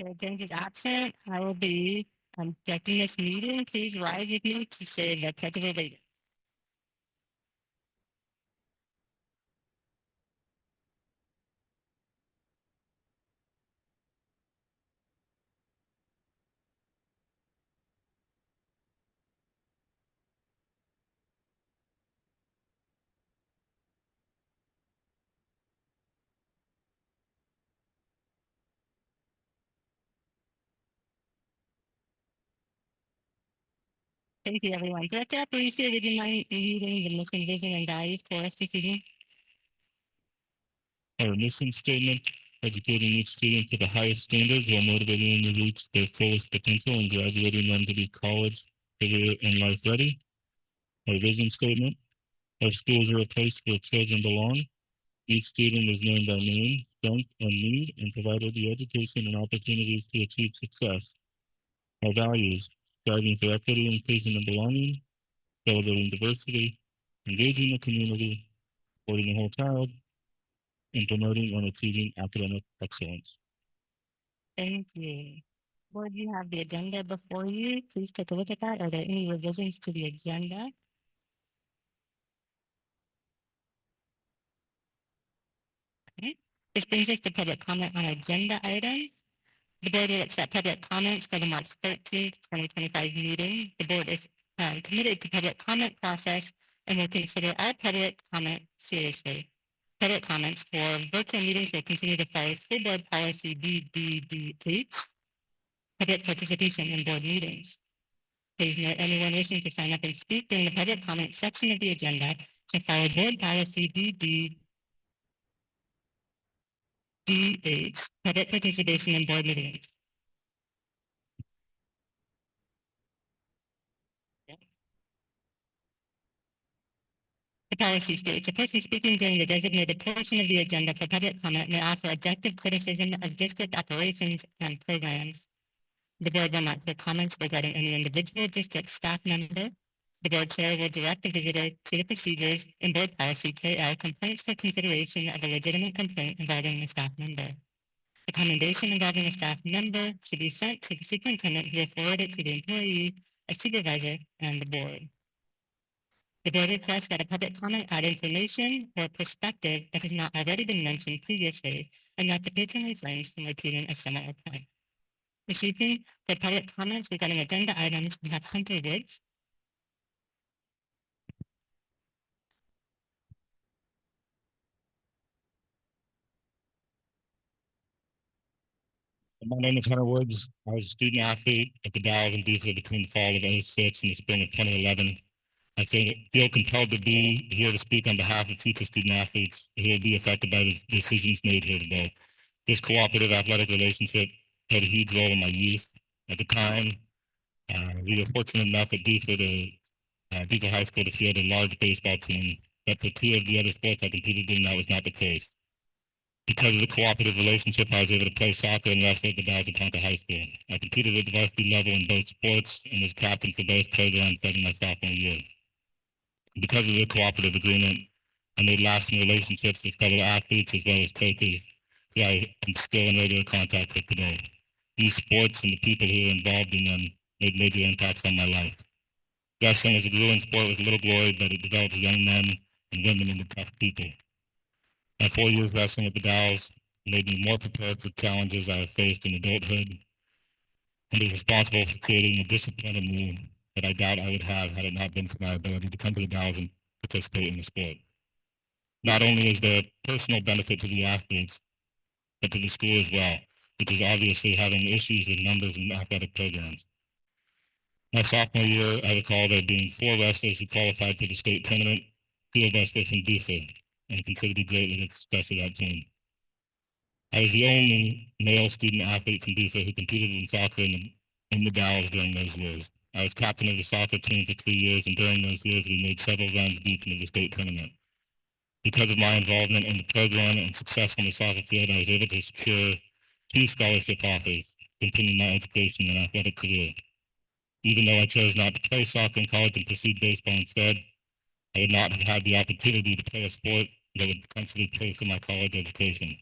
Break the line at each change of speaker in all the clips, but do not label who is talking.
So James is absent. I will be conducting this meeting. Please rise with me to say the pledge of allegiance. Thank you, everyone. Director, please say, would you mind reading the mission, vision, and values for us this evening? Our mission statement, educating each student to the highest standards while motivating them to reach their fullest potential and graduating them to be college, career, and life ready. Our vision statement, our schools are a place where children belong. Each student is known by name, strength, and need, and provided the education and opportunities to achieve success. Our values, striving for equity, inclusion, and belonging, celebrating diversity, engaging the community, supporting the whole child, and promoting and achieving academic excellence. Thank you. Board, you have the agenda before you. Please take a look at that. Are there any revisions to the agenda? Okay. This brings us to public comment on agenda items. The board will accept public comments for the March 13th, 2025 meeting. The board is committed to public comment process and will consider all public comment seriously. Public comments for virtual meetings will continue to follow school board policy BDD3, public participation in board meetings. Please note anyone wishing to sign up and speak during the public comment section of the agenda should follow board policy BDD8, public participation in board meetings. The policy states a person speaking during the designated portion of the agenda for public comment may offer objective criticism of district operations and programs. The board will not take comments regarding any individual district staff member. The board chair will direct the visitor to the procedures in board policy KL complaints for consideration of a legitimate complaint involving a staff member. A commendation involving a staff member should be sent to the superintendent who will forward it to the employee, a supervisor, and the board. The board requests that a public comment add information or perspective that has not already been mentioned previously and that the patron refrains from repeating a similar point. This evening, for public comments regarding agenda items, we have Hunter Woods. My name is Hunter Woods. I was a student athlete at the Dallas and Diesel between the fall of '06 and the spring of 2011. I feel compelled to be here to speak on behalf of future student athletes who will be affected by the decisions made here today. This cooperative athletic relationship played a huge role in my youth. At the time, we were fortunate enough at Diesel High School to field a large baseball team, but for two of the other sports I competed in, that was not the case. Because of the cooperative relationship, I was able to play soccer and wrestle at the Dallas High School. I competed at the varsity level in both sports and was captain for both programs starting my sophomore year. Because of the cooperative agreement, I made lasting relationships with fellow athletes as well as coaches who I am still in regular contact with today. These sports and the people who were involved in them made major impacts on my life. Wrestling is a grueling sport with little glory, but it develops young men and women into tough people. My 4 years wrestling at the Dalles made me more prepared for challenges I have faced in adulthood and is responsible for creating a discipline in me that I doubt I would have had it not been for my ability to come to the Dalles and participate in the sport. Not only is there personal benefit to the athletes, but to the school as well, which is obviously having issues with numbers in athletic programs. My sophomore year, I recall there being 4 wrestlers who qualified for the state tournament. 2 of us were from Buford and contributed greatly to the success of that team. I was the only male student athlete from Buford who competed in soccer in the Dalles during those years. I was captain of the soccer team for 3 years, and during those years, we made several runs deep into the state tournament. Because of my involvement in the program and success on the soccer field, I was able to secure 2 scholarship offers to continue my education and athletic career. Even though I chose not to play soccer in college and pursued baseball instead, I would not have had the opportunity to play a sport that would potentially pay for my college education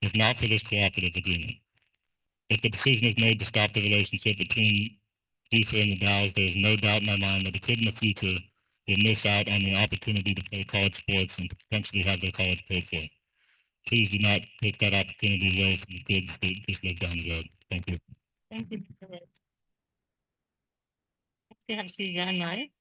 if not for this cooperative agreement. If the decision is made to stop the relationship between Deeper and the Dows, there's no doubt in my mind that the kid in the future will miss out on the opportunity to play college sports and potentially have their college paid for. Please do not take that opportunity away from the kids that just live down the road. Thank you. Thank you. We have Suzanne, right?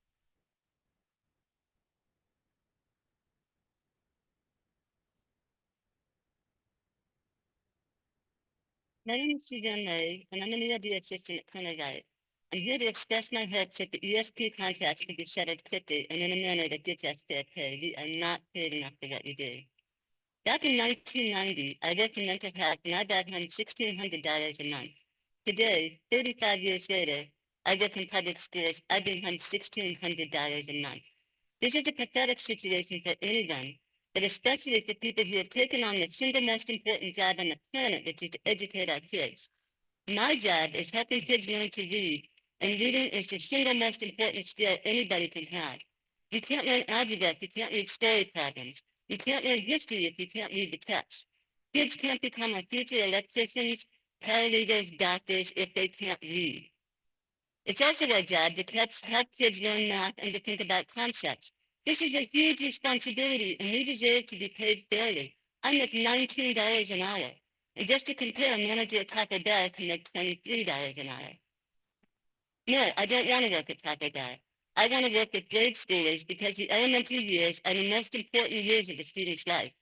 My name is Suzanne Murray, and I'm an ELD assistant at Cornerlight. I'm here to express my hopes that the ESP contracts can be settled quickly and in a manner that gives us fair pay. We are not paid enough for what we do. Back in 1990, I worked in mental health and I brought home $1,600 a month. Today, 35 years later, I work in public schools. I bring home $1,600 a month. This is a pathetic situation for anyone, but especially for people who have taken on the single most important job on the planet, which is to educate our kids. My job is helping kids learn to read, and reading is the single most important skill anybody can have. You can't learn algebra if you can't read story problems. You can't learn history if you can't read the text. Kids can't become our future electricians, paralegals, doctors if they can't read. It's also our job to help kids learn math and to think about concepts. This is a huge responsibility, and we deserve to be paid fairly. I make $19 an hour. And just to compare, a manager at Taco Bell can make $23 an hour. No, I don't want to work at Taco Bell. I want to work with grade schoolers because the elementary years are the most important years of a student's life.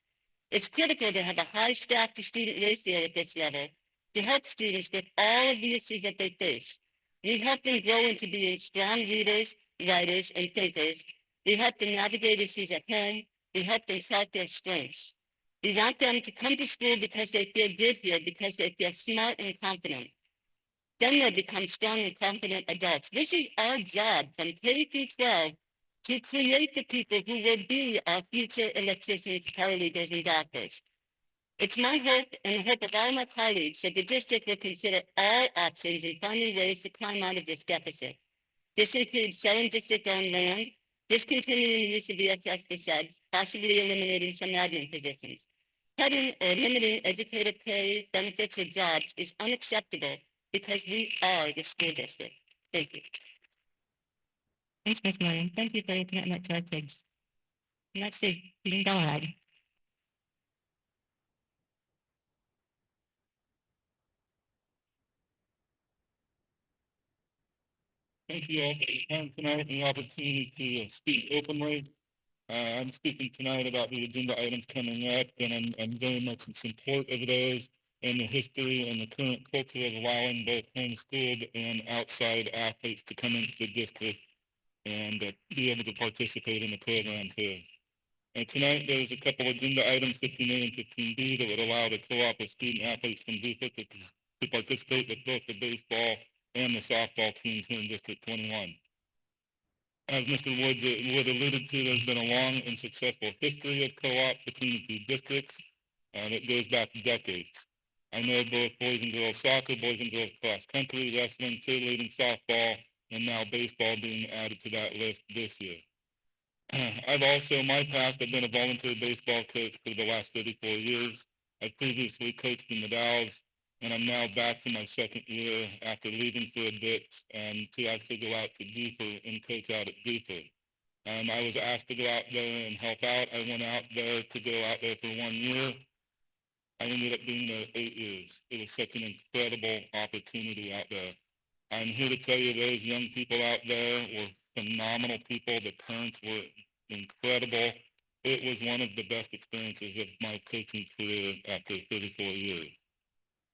It's critical to have a high staff-to-student ratio at this level to help students with all of the issues that they face. We help them grow into being strong readers, writers, and thinkers. We help them navigate issues at home. We help them chart their strengths. We want them to come to school because they feel good here, because they feel smart and confident. Then they become strong and confident adults. This is our job from K through 12 to create the people who will be our future electricians, paralegals, and doctors. It's my hope and the hope of all my colleagues that the district will consider all options in finding ways to climb out of this deficit. This includes selling district-owned land, discontinuing the use of ESS for subs, possibly eliminating some admin positions. Cutting or limiting educator pay, benefits, or jobs is unacceptable because we are the school district. Thank you. Thanks, Ms. Williams. Thank you for your commitment to our kids. Next is Dean Galahad. Thank you all for your time tonight and the opportunity to speak openly. I'm speaking tonight about the agenda items coming up, and I'm very much in support of those and the history and the current culture of allowing both homeschooled and outside athletes to come into the district and be able to participate in the programs here. And tonight there's a couple agenda items, 15A and 15B, that would allow the co-op of student athletes from Beaufort to participate with both the baseball and the softball teams here in District 21. As Mr. Wood alluded to, there's been a long and successful history of co-op between the two districts, and it goes back decades. I know both boys and girls soccer, boys and girls cross country, wrestling, cheerleading, softball, and now baseball being added to that list this year. I've also, in my past, I've been a volunteer baseball coach for the last 34 years. I've previously coached in the Dows, and I'm now back for my second year after leaving for a bit to actually go out to Beaufort and coach out at Beaufort. I was asked to go out there and help out. I went out there to go out there for 1 year. I ended up being there 8 years. It was such an incredible opportunity out there. I'm here to tell you those young people out there were phenomenal people. The parents were incredible. It was one of the best experiences of my coaching career after 34 years.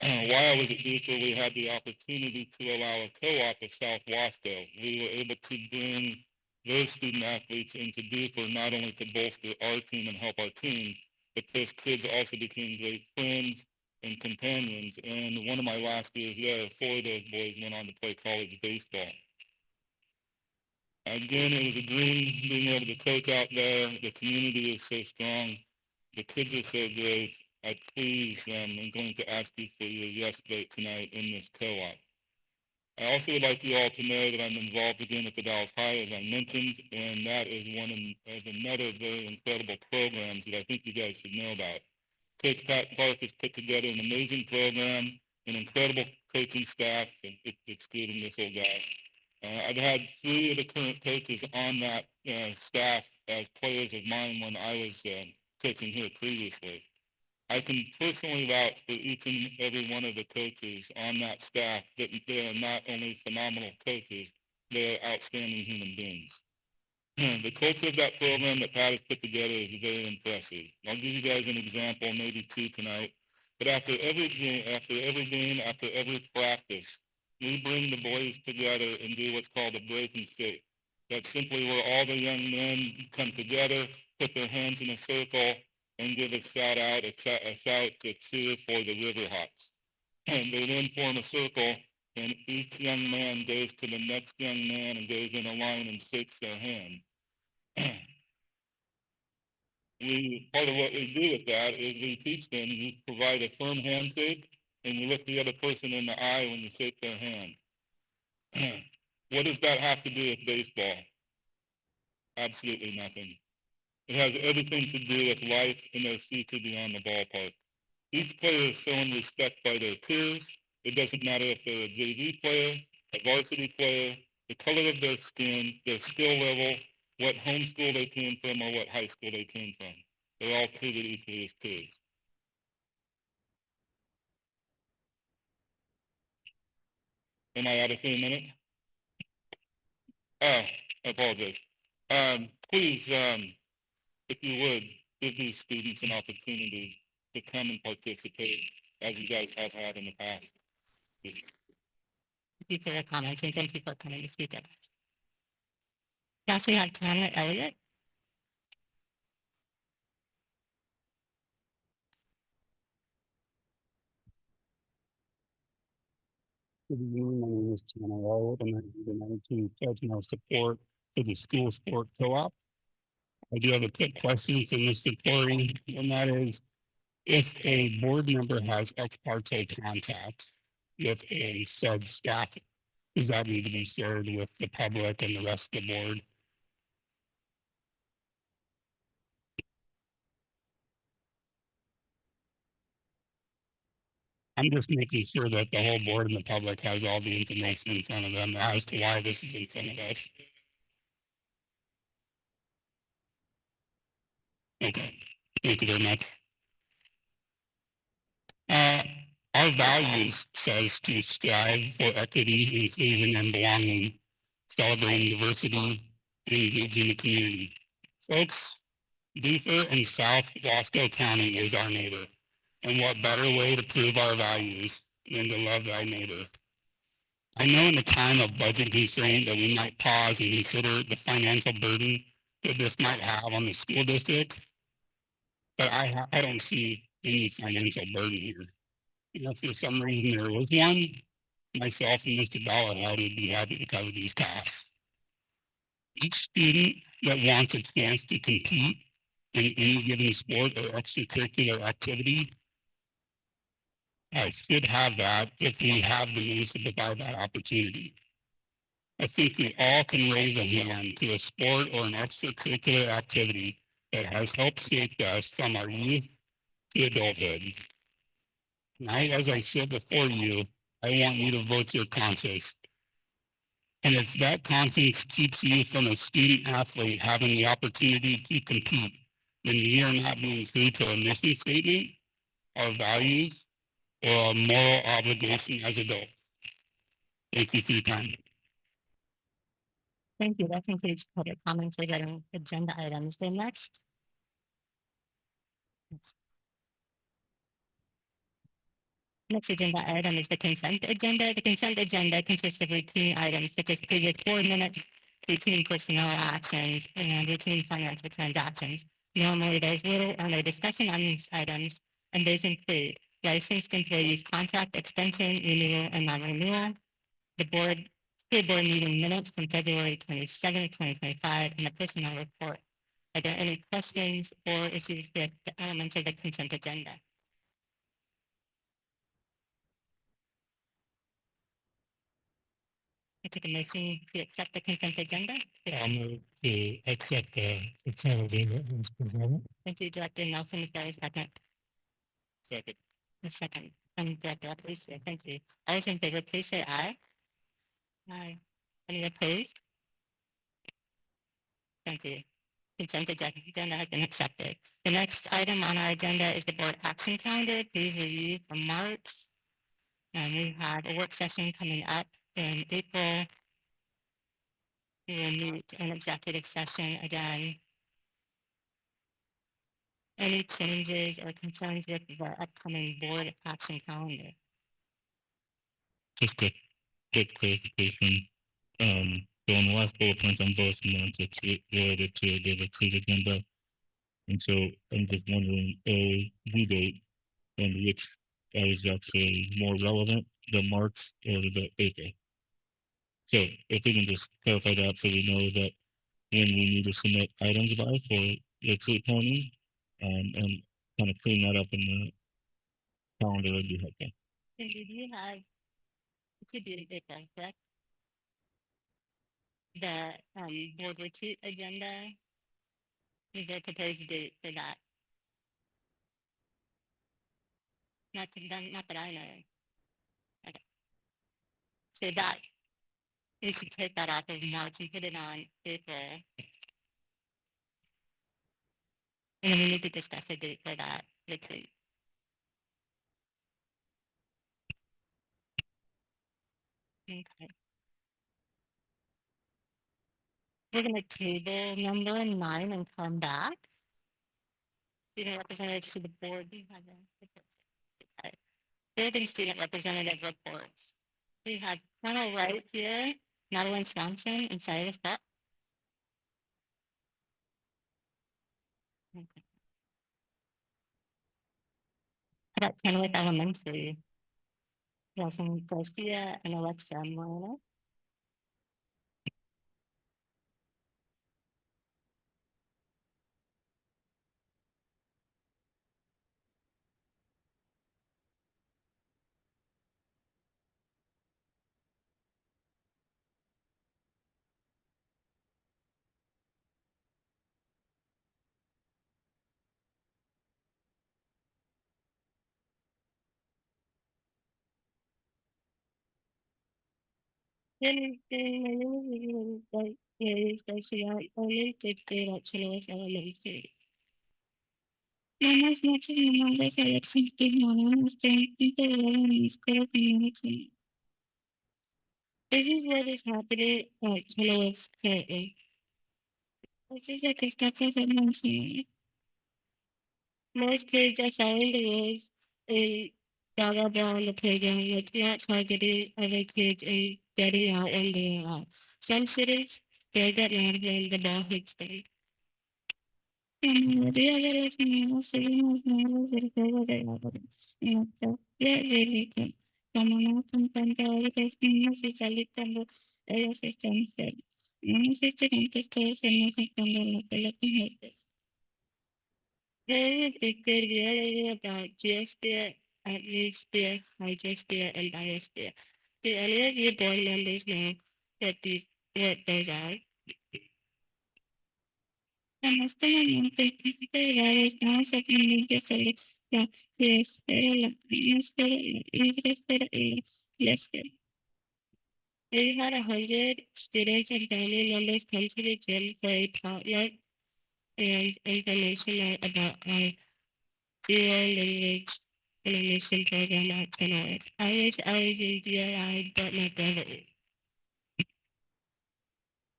While I was at Beaufort, we had the opportunity to allow a co-op of South Wasco. We were able to bring those student athletes into Beaufort not only to bolster our team and help our team, but those kids also became great friends and companions. And one of my last years there, 4 of those boys went on to play college baseball. Again, it was a dream being able to coach out there. The community is so strong. The kids are so great. I please am going to ask you for your yes vote tonight in this co-op. I also would like you all to know that I'm involved again at the Dallas High, as I mentioned, and that is one of another very incredible programs that I think you guys should know about. Coach Pat Clark has put together an amazing program an incredible coaching staff, excluding this old guy. I've had 3 of the current coaches on that staff as players of mine when I was coaching here previously. I can personally vouch for each and every one of the coaches on that staff that they are not only phenomenal coaches, they are outstanding human beings. The culture of that program that Pat has put together is very impressive. I'll give you guys an example, maybe 2 tonight. But after every game, after every practice, we bring the boys together and do what's called a break and shake. That's simply where all the young men come together, put their hands in a circle, and give a shout out, a shout, a cheer for the Riverhawks. And they then form a circle, and each young man goes to the next young man and goes in a line and shakes their hand. Part of what we do with that is we teach them, you provide a firm handshake, and you look the other person in the eye when you shake their hand. What does that have to do with baseball? Absolutely nothing. It has everything to do with life and their future beyond the ballpark. Each player is shown respect by their peers. It doesn't matter if they're a JV player, a varsity player, the color of their skin, their skill level, what home school they came from, or what high school they came from. They're all treated equally as peers. Am I out of 3 minutes? Oh, I apologize. Please, if you would, give these students an opportunity to come and participate as you guys have had in the past. Thank you for your comments and thank you for coming to speak with us. Next, we have Tanner Elliott. Good evening. My name is Tanner Elliott, and I'm the 19 Fresno support for the school sport co-op. I do have a quick question for Mr. Corey, and that is, if a board member has ex parte contact with a said staff, does that need to be shared with the public and the rest of the board? I'm just making sure that the whole board and the public has all the information in front of them as to why this is in front of us. Okay, thank you very much. Our values says to strive for equity, inclusion, and belonging, celebrating diversity, and engaging the community. Folks, Beaufort and South Wasco County is our neighbor. And what better way to prove our values than to love thy neighbor? I know in a time of budget constraint that we might pause and consider the financial burden that this might have on the school district, but I don't see any financial burden here. And if for some reason there is one, myself and Mr. Dollarhead would be happy to cover these costs. Each student that wants a chance to compete in any given sport or extracurricular activity should have that if we have the means to provide that opportunity. I think we all can raise a hand to a sport or an extracurricular activity that has helped shape us from our youth to adulthood. Tonight, as I said before you, I want you to vote your conscience. And if that conscience keeps you from a student athlete having the opportunity to compete, then we are not being true to our mission statement, our values, or our moral obligation as adults. Thank you for your time. Thank you. That concludes public comments regarding agenda items. The next agenda item is the consent agenda. The consent agenda consists of routine items such as previous board minutes, routine personnel actions, and routine financial transactions. Normally, there's little or no discussion on these items, and those include licensed employees' contract extension, renewal, and non-renewal, the school board meeting minutes from February 27, 2025, and the personnel report. Are there any questions or issues with the elements of the consent agenda? I take a motion to accept the consent agenda. I'll move to accept the consent agenda as presented. Thank you, Director Nelson. Is there a second? Second. A second. And Director Appreciate. Thank you. All those in favor, please say aye. Aye. Any opposed? Thank you. Consent agenda has been accepted. The next item on our agenda is the board action calendar. Please review from March. And we have a work session coming up in April. We will meet in executive session again. Any changes or concerns with the upcoming board action calendar? Just a quick clarification. So on the last bullet points on both months, it's related to the retreat agenda. And so I'm just wondering, due date and which is actually more relevant, the March or the April. So if we can just clarify that so we know that when we need to submit items by for retreat planning, and kind of clean that up in the calendar would be helpful. And did you have, it could be the April, correct? The board retreat agenda, is there a proposed date for that? Not that I know. Okay. So that, we should take that off of March and put it on April. And then we need to discuss a date for that retreat. Okay. We're gonna table number 9 and come back. Student representatives to the board, do you have a building student representative reports? We have Colonel Wright here, Madeline Swanson, and Cyrus Buck. Okay. How about Kennewick Elementary? Nelson Garcia and Alexa Moreno. Garcia, only did good at Kennewick Elementary. Buenas noches, mi nombre es Alexa Moreno, estoy en quinto grado en la escuela community. This is what is happening at Kennewick currently. This is like a step as a mention. Most kids are following the rules and blah blah blah on the playground, like not targeting other kids and getting out when they are out. Some students they get mad when the ball hits them. Día de los niños seguimos nuevos del juego de árboles. Y hasta ya de como no contenta de los niños y salir cuando ellos están enfermos. Unos estudiantes todos se enojan cuando la pelota es. There is a good idea about geosphere, atmosphere, hydrosphere, and biosphere. Do any of you board members know what those are? En este momento, el físico de la estamos aprendiendo sobre la biosfera, la ionosfera, la hidrosfera y la esfera. We had 100 students and family members come to the gym for a potluck and information night about our dual language animation program at Kennewick. I wish I was in DLI, but my brother is.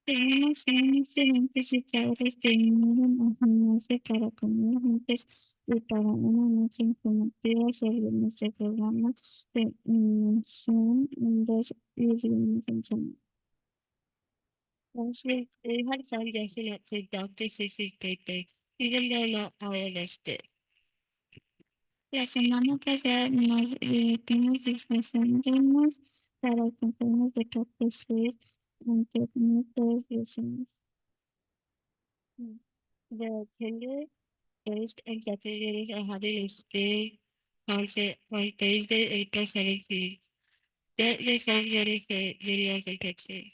Tenemos unos excelentes y padres que vinieron a gimnasia para comer juntos y para una noche informativa sobre nuestro programa de inmersión en dos idiomas en China. Last week, we had fun dressing up for Dr. Sissy's birthday, even though not all of us did. La semana pasada nos divertimos disfrazándonos para comprarnos de cafés aunque no todos lo hacemos. The kinder, first, and second graders are having a school concert on Thursday, April 17th. Get your phone ready for videos and pictures.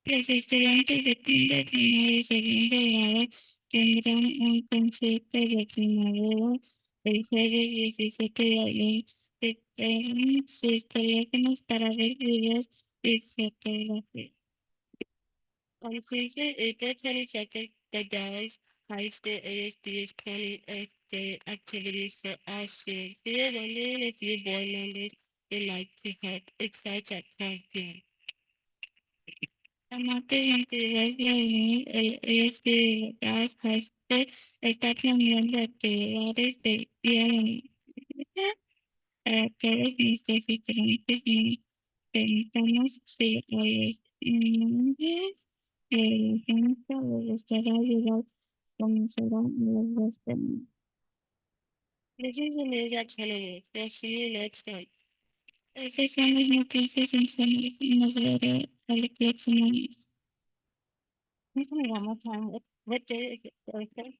Los estudiantes de kinder, primaria y segundo grado tendrán un concierto de primavera
El jueves 17 de abril preparen sus teléfonos para ver videos y fotografías. On Tuesday, April 22nd, the Dallas High School ASD is planning birthday activities for all students. We are wondering if your board members would like to help. It starts at 12 p.m. Amate actividades de unir el ASD de Dallas High School está planeando actividades de día para todos nuestros estudiantes y preguntamos si a los miembros de la gente les gustaría ayudar comenzarán las dos semanas. This is the news at Channel. We'll see you next time. Esas son las noticias en Channel y nos veré al próximo mes. Please tell me one more time. What day is it? Thursday?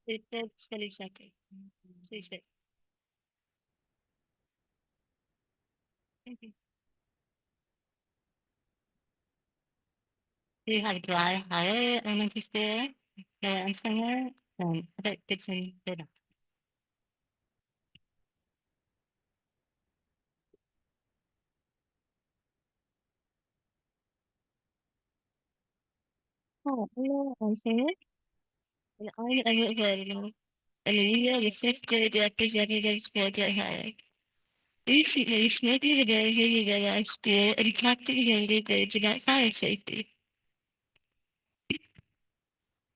April 22nd. Tuesday. Thank you. We have dry higher elementary school, and summer, and Dixon, Florida. Oh, hello, I'm Sarah, and I'm Edward, and we are the fifth grade representatives for dry higher. Recently, Smokey the Bear visited our school and talked to the younger grades about fire safety.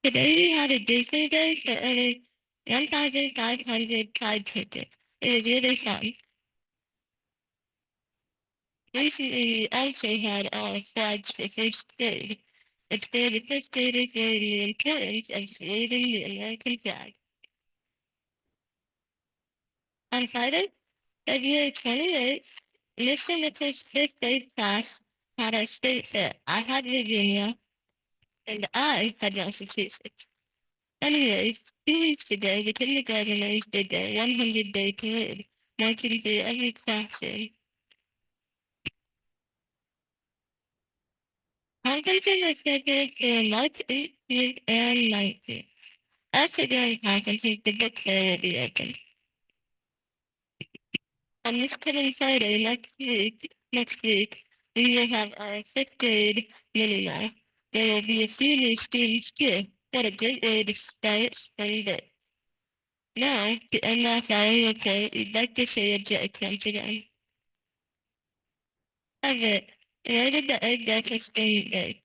Today we had a Disney Day for over 1,500 Pride tickets. It was really fun. Recently, we also had our flags for first grade. It's for the first graders learning the importance of saluting the American flag. On Friday, February 28th, Mr. Mitchell's fifth grade class had our state fair. I had Virginia, and I had Massachusetts. Anyways, 2 weeks ago, the kindergarteners did their 100-day parade, marching through every classroom. Conferences are scheduled for March 18th and 19th. After during conferences, the book fair will be open. On this coming Friday next week, we will have our fifth grade mini mall. There will be a few new students too. What a great way to start spring break. Now, to end off our report, we'd like to say a joke once again. Everett, where did the egg go for spring break?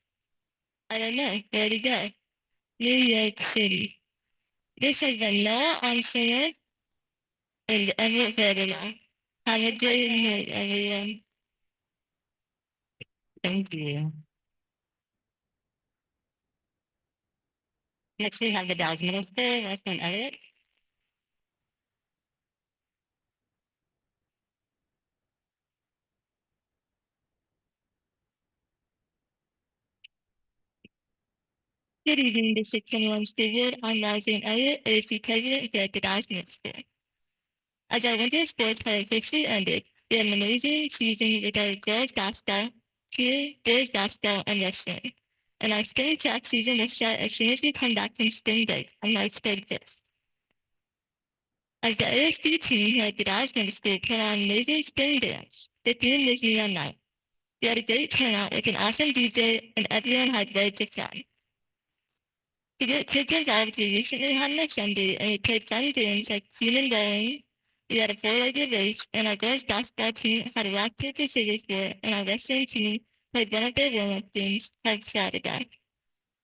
I don't know. Where'd it go? New York City. This has been Noah Armstrong and Everett Ferdinand. Have a great night, everyone. Thank you. Next, we have the Dallas Middle School, Western Elliott. Good evening, District 21 School Board. I'm Rosalind Elliott, ASC President here at the Dallas Middle School. As our winter sports have officially ended, we had an amazing season with our girls basketball, cheer, boys basketball, and wrestling. And our spring track season will start as soon as we come back from spring break on March 31st. As the ASB team here at the Dallas Middle School put on an amazing spring dance, the theme was Neon Night. We had a great turnout with an awesome DJ, and everyone had loads of fun. To get kids involved, we recently had an assembly and we played fun games like human bowling. We had a four-legged race, and our girls' basketball team had a rock, paper, scissors war, and our wrestling team played one of their warm-up games called Saturday.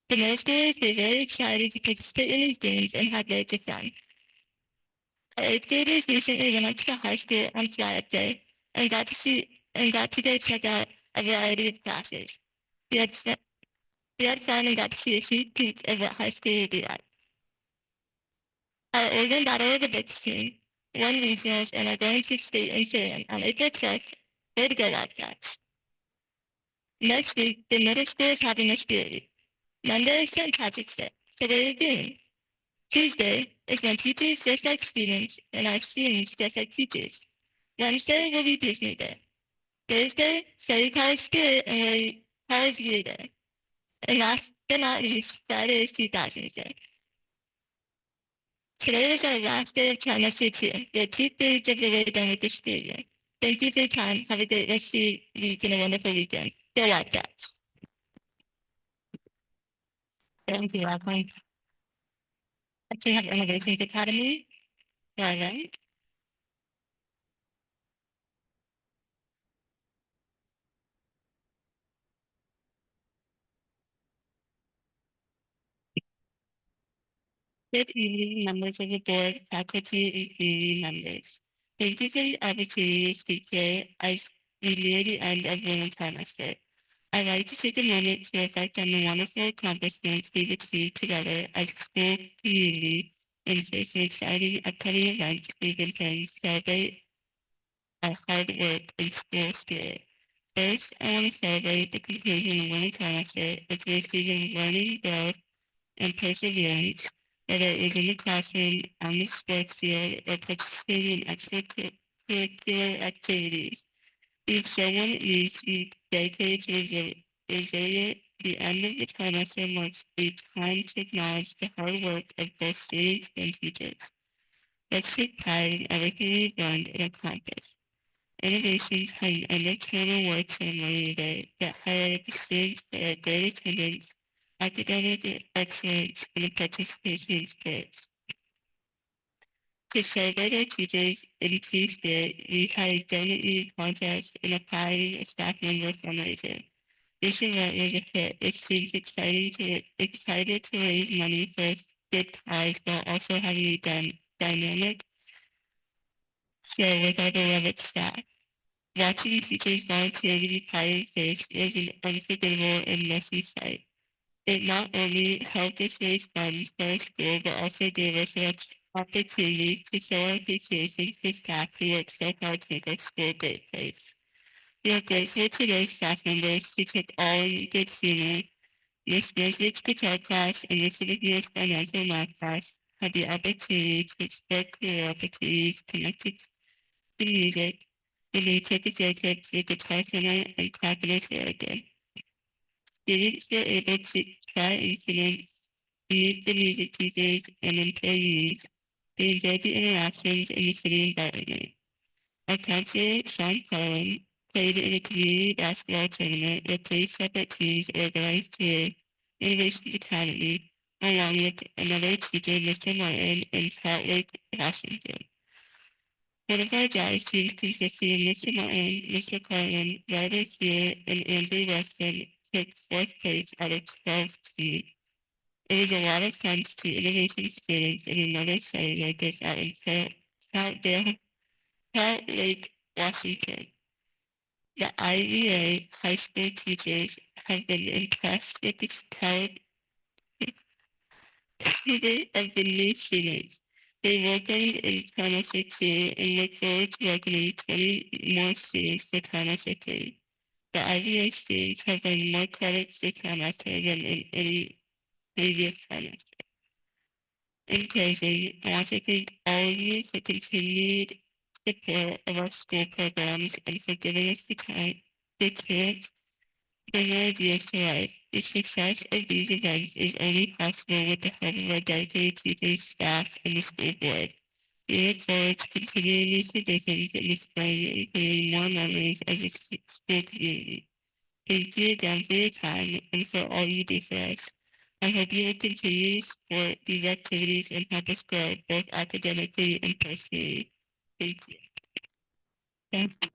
The middle schoolers were very excited to participate in these games and had loads of fun. Our eighth graders recently went up to the high school on fly-up day and got to go check out a variety of classes. We had fun and got to see a sneak peek of what high school would be like. Our Oregon Battle of the Books team won regionals and are going to state in Salem on April 12th. Way to go, Wildcats. Next week, the middle school is having a spirit week. Monday is St. Patrick's Day, so we're doing. Tuesday is when teachers dress like students and our students dress like teachers. Wednesday will be Disney Day. Thursday, Study College Spirit and we're College Year Day. And last but not least, Friday is 2000 Day. Today was our last day of trimester 2. We're 2/3 of the way done with the school year. Thank you for your time. Have a great rest of your week and a wonderful weekend. Go Wildcats. Thank you, Lachlan. Next we have Innovations Academy. Right. Good evening, members of the board, faculty, and community members. Thank you for the opportunity to speak today as we near the end of one trimester. I'd like to take a moment to reflect on the wonderful accomplishments we've achieved together as a school community and share some exciting upcoming events we've been planning to celebrate our hard work and school spirit. First, I want to celebrate the conclusion of one trimester, which was a season of learning, growth, and perseverance, whether it was in the classroom, on the sports field, or participating in extracurricular activities. We've shown what it means to be dedicated to resilient. The end of the trimester marks a time to acknowledge the hard work of both students and teachers. Let's take pride in everything we've learned and accomplished. Innovations had an end-of-term award ceremony today that highlighted the students for their great attendance, academic excellence, and the participation in sports. To celebrate our teachers in true spirit, we had a donut eating contest and a pie and a staff member fundraiser. This event was a hit, which seems excited to raise money for a good cause while also having a dynamic show with our beloved staff. Watching teachers volunteer to be pie and fish was an unforgettable and messy sight. It not only helped us raise funds for our school, but also gave us an opportunity to show our appreciation for staff who work so hard to make our school a great place. We are grateful to those staff members who took all in good humor. Miss Nesbitt's guitar class and Mr. McNeil's financial math class had the opportunity to explore career opportunities connected to music when they took a field trip to the Guitar Center in Clackamas, Oregon. Students were able to try instruments, meet the music teachers and employees. They enjoyed the interactions in the city environment. Our counselor, Sean Carlin, played in a community basketball tournament where 3 separate teams organized through Innovations Academy, along with another teacher, Mr. Martin, in Trout Lake, Washington. One of our jazz teams consisting of Mr. Martin, Mr. Carlin, Ryder Sear, and Andrew Weston took 4th place out of 12 teams. It was a lot of fun to see innovation students in another setting like this out in Trout Lake, Washington. The IVA high school teachers have been impressed with the caliber of the new students. They welcomed in trimester 2 and look forward to welcoming 20 more students for trimester 3. The IVA students have earned more credits this trimester than in any previous trimester. In closing, I want to thank all of you for continued support of our school programs and for giving us the chance bring our ideas to life. The success of these events is only possible with the help of our dedicated teachers, staff, and the school board. We look forward to continuing these traditions in the spring and creating more memories as a school community. Thank you again for your time and for all you do for us. I hope you will continue to support these activities and help us grow both academically and personally. Thank you. Thank you.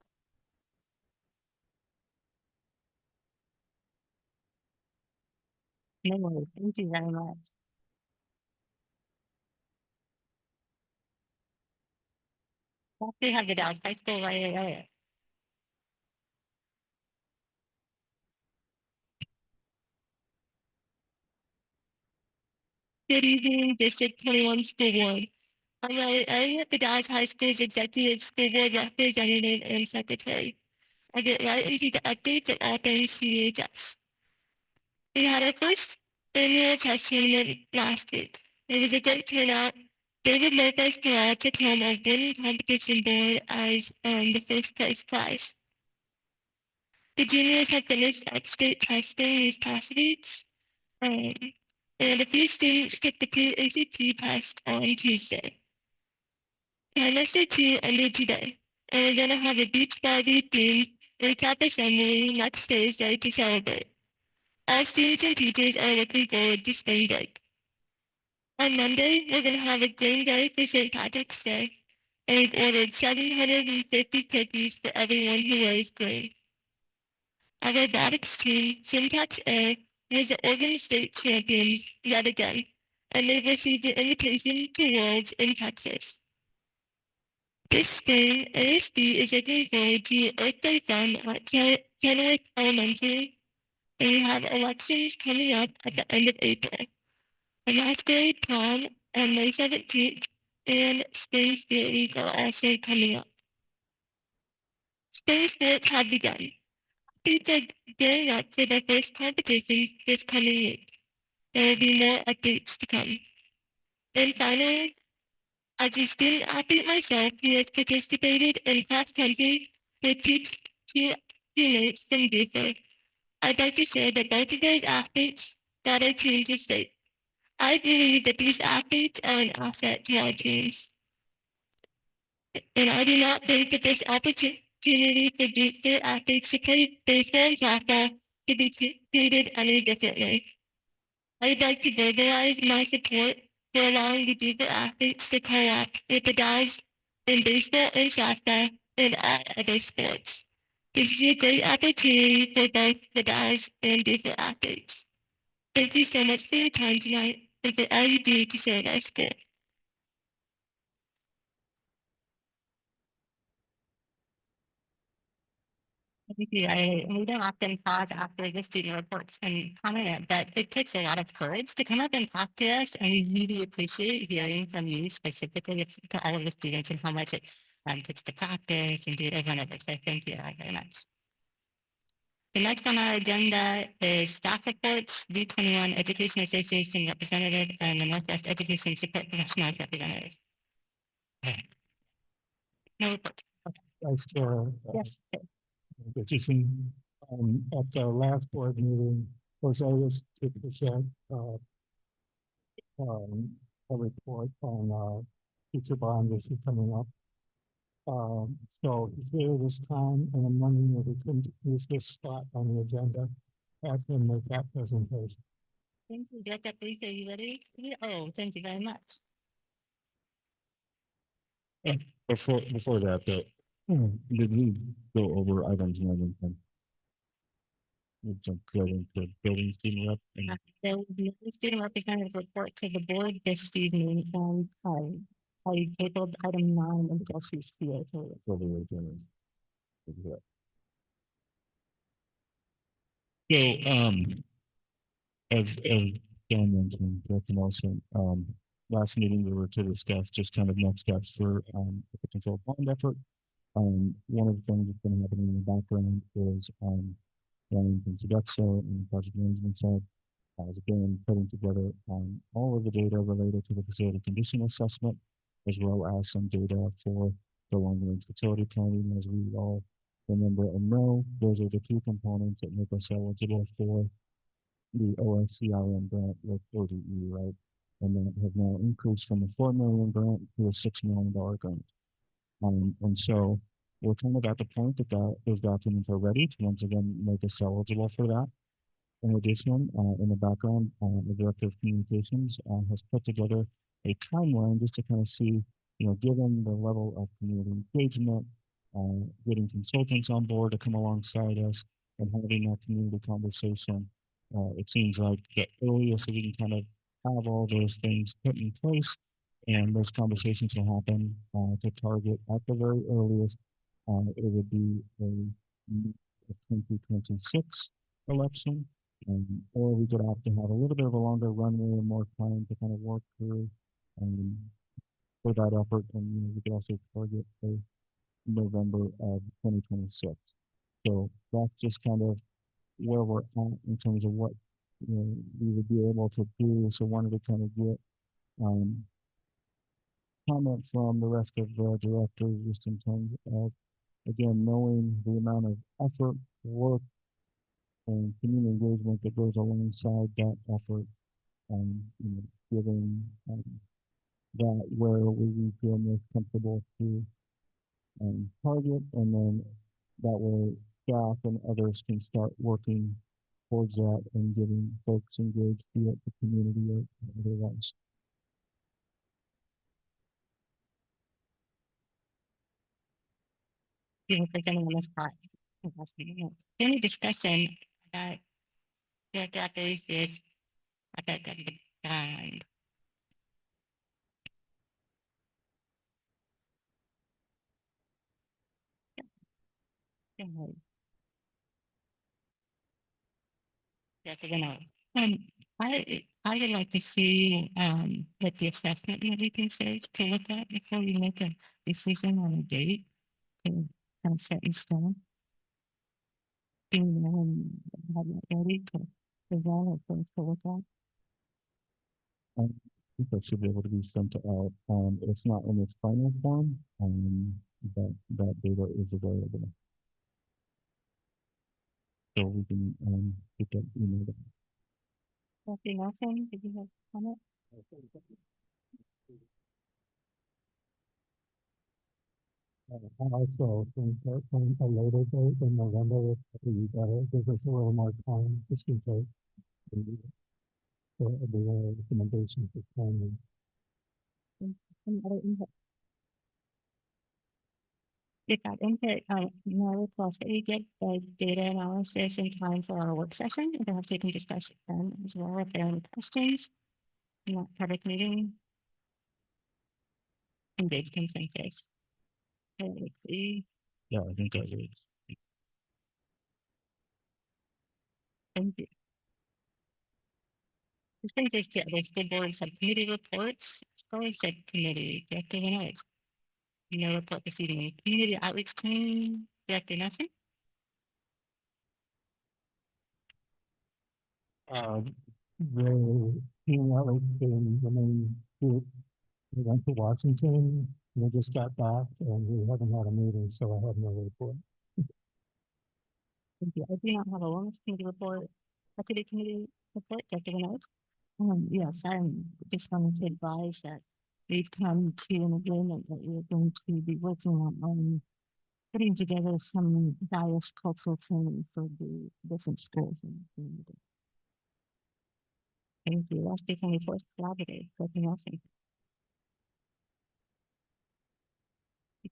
No worries. Thank you very much. We have the Dallas High School right there. Good evening, District 21 School Board. I'm Riley Elliott, the Dallas High School's Executive School Board Representative and Secretary. I get right into the updates of all things CHS. We had our first annual test tournament last week. It was a great turnout. David Lopez Corral took home a winning competition board as the first place prize. The juniors have finished upstate testing these past weeks. and a few students took the pre-ACT test on Tuesday. Trimester 2 ended today, and we're going to have a beach Barbie themed recap assembly next Thursday to celebrate. All students and teachers are looking forward to spring break. On Monday, we're going to have a green day for St. Patrick's Day, and we've ordered 750 cookies for everyone who wears green. Our robotics team, Syntax A, was the Oregon State champions yet again, and they've received an invitation to Worlds in Texas. This spring, ASD is looking forward to Earth Day Fun at Kennewick Elementary, and we have elections coming up at the end of April. A masquerade prom on May 17th, and Spring Spirit Week are also coming up. Spring sports have begun. Athletes are gearing up for their first competitions this coming week. There will be more updates to come. And finally, as a student athlete myself who has participated in cross country with two teammates from Duffer, I'd like to share that both of those athletes got our team to state. I believe that these athletes are an asset to our teams. And I do not think that this opportunity for Duffer athletes to play baseball and softball should be treated any differently. I'd like to verbalize my support for allowing the Duffer athletes to co-op with the guys in baseball and softball and all other sports. This is a great opportunity for both the guys and Duffer athletes. Thank you so much for your time tonight and for all you do to serve our school. Thank you. We don't often pause after the student reports and comment, but it takes a lot of courage to come up and talk to us, and we really appreciate hearing from you specifically to all of the students and how much it takes to practice and do it over and over. So thank you very much. The next on our agenda is staff reports, V21 Education Association representative and the Northwest Education Support Professionals representative. No reports.
Vice Chair.
Yes.
Petition at the last board meeting, Jose was to present a report on future bond issue coming up. So he's here this time, and I'm wondering if we can use this spot on the agenda, have him make that presentation.
Thank you, Director Police. Are you ready? Oh, thank you very much.
Before that, did we go over items and everything? We jump right into building student rep and
There was no student representative report to the board this evening, and I tabled item 9 and the she's here.
over the agenda. So, as John mentioned, Director Nelson, last meeting we were to discuss just kind of next steps for the potential bond effort. One of the things that's been happening in the background is running from Sodexo and the project management side has been putting together all of the data related to the facility condition assessment, as well as some data for the long-range facility planning. As we all remember and know, those are the two components that make us eligible for the OSCIM grant with ODE, right? And that have now increased from a $4 million grant to a $6 million grant. And so we're kind of at the point that those documents are ready to once again make us eligible for that. In addition, in the background, the Director of Communications has put together a timeline just to kind of see, given the level of community engagement, getting consultants on board to come alongside us and having that community conversation. It seems like the earliest we can kind of have all those things put in place and those conversations will happen to target at the very earliest. It would be a 2026 election, or we could opt to have a little bit of a longer runway and more time to kind of work through for that effort. And we could also target a November of 2026. So that's just kind of where we're at in terms of what we would be able to do. So wanted to kind of get comment from the rest of the directors just in terms of, again, knowing the amount of effort, work, and community engagement that goes alongside that effort you know, given that where we feel most comfortable to target, and then that way staff and others can start working towards that and getting folks engaged, be it the community or otherwise.
You know, presenting on the spot. Any discussion about that basis about the bond? Um, I would like to see what the assessment and everything says to look at before we make a decision on a date to kind of set in stone. Do you know and have it ready to present or things to look at?
I think that should be able to be sent out. It's not in its final form, but that data is available. So we can get that emailed.
Dr. Nelson, did you have a comment?
I also think that a later date in November would be better, gives us a little more time just in case the recommendations for planning.
Any other input? If that input, now request that we get the data analysis in time for our work session, and perhaps we can discuss it then as well if there are any questions in that public meeting. Engage consensus. Let's see.
Yeah, I think that is.
Thank you. This brings us to the school board subcommittee reports. School subcommittee, Director Reynolds. No report this evening. Community outreach team, Director Nelson.
The team outreach team, the main group, we went to Washington. We just got back and we haven't had a meeting, so I have no report.
Thank you. I do not have a wellness committee report. Equity committee report, Director Reynolds. Yes, I'm just wanting to advise that we've come to an agreement that we're going to be working on putting together some bias cultural training for the different schools in the community. Thank you. Last week on the fourth collaborative, Director Nelson.